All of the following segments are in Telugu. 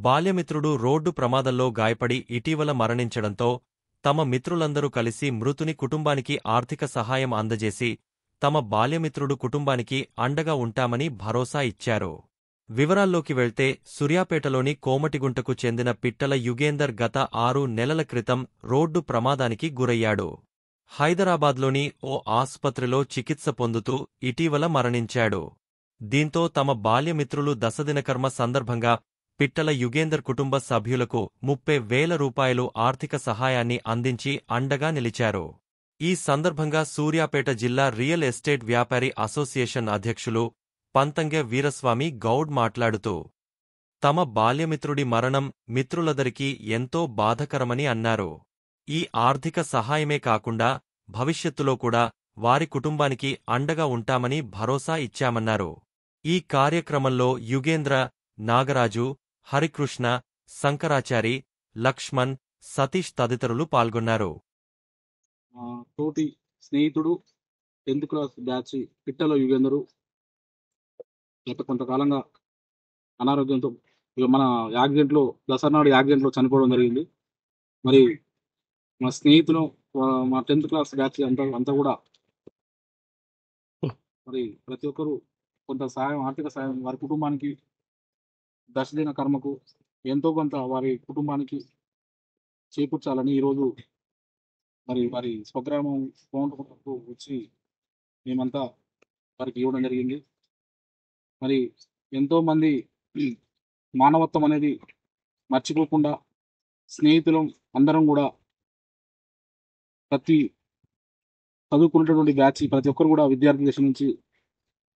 బాల్యమిత్రుడు రోడ్డు ప్రమాదంలో గాయపడి ఇటీవల మరణించడంతో తమ మిత్రులందరూ కలిసి మృతుని కుటుంబానికి ఆర్థిక సహాయం అందజేసి తమ బాల్యమిత్రుడు కుటుంబానికి అండగా ఉంటామని భరోసా ఇచ్చారు. వివరాల్లోకి వెళ్తే సూర్యాపేటలోని కోమటిగుంటకు చెందిన పిట్టల యుగేందర్ గత 6 నెలల క్రితం రోడ్డు ప్రమాదానికి గురయ్యాడు. హైదరాబాద్లోని ఓ ఆస్పత్రిలో చికిత్స పొందుతూ ఇటీవల మరణించాడు. దీంతో తమ బాల్యమిత్రులు దశదినకర్మ సందర్భంగా పిట్టల యుగేందర్ కుటుంబ సభ్యులకు 30,000 రూపాయలు ఆర్థిక సహాయాన్ని అందించి అండగా నిలిచారు. ఈ సందర్భంగా సూర్యాపేట జిల్లా రియల్ ఎస్టేట్ వ్యాపారి అసోసియేషన్ అధ్యక్షులు పంతంగె వీరస్వామి గౌడ్ మాట్లాడుతూ తమ బాల్యమిత్రుడి మరణం మిత్రులదరికీ ఎంతో బాధకరమని అన్నారు. ఈ ఆర్థిక సహాయమే కాకుండా భవిష్యత్తులో కూడా వారి కుటుంబానికి అండగా ఉంటామని భరోసా ఇచ్చామన్నారు. ఈ కార్యక్రమంలో యుగేంద్ర, నాగరాజు, హరికృష్ణ, శంకరాచారి, లక్ష్మణ్, సతీష్ తదితరులు పాల్గొన్నారు. తోటి స్నేహితుడు 10th క్లాస్ బ్యాచ్ పిట్టల యుగేందరు గత కొంతకాలంగా అనారోగ్యంతో మన యాక్సిడెంట్లో దసరానాడు యాక్సిడెంట్లో చనిపోవడం జరిగింది. మరి మా స్నేహితులు మా 10th క్లాస్ బ్యాచ్ అంతా కూడా మరి ప్రతి ఒక్కరు కొంత సహాయం, ఆర్థిక సహాయం వారి కుటుంబానికి దశదిన కర్మకు ఎంతో కొంత వారి కుటుంబానికి చేకూర్చాలని ఈరోజు మరి వారి స్వగ్రామం కోమటిగుంటకు వచ్చి మేమంతా వారికి ఇవ్వడం జరిగింది. మరి ఎంతోమంది మానవత్వం అనేది మర్చిపోకుండా స్నేహితులం అందరం కూడా ప్రతి చదువుకున్నటువంటి బ్యాచ్ ప్రతి ఒక్కరు కూడా విద్యార్థి దశ నుంచి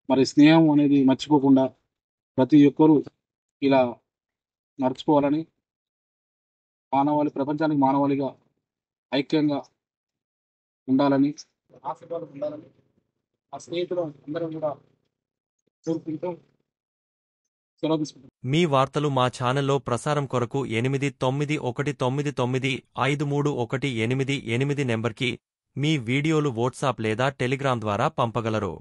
మరి స్నేహం అనేది మర్చిపోకుండా ప్రతి ఒక్కరూ ఇలా నడుచుకోవాలని, ప్రపంచానికి మానవాళిగా ఐక్యంగా ఉండాలని, ఆశీర్వాదం ఉండాలని ఆ స్నేహితులు అందరం కూడా కోరుకుంటూ సెలవు తీసుకుంటాం. మీ వార్తలు మా ఛానల్లో ప్రసారం కొరకు 8919953188 నెంబర్కి మీ వీడియోలు వాట్సాప్ లేదా టెలిగ్రామ్ ద్వారా పంపగలరు.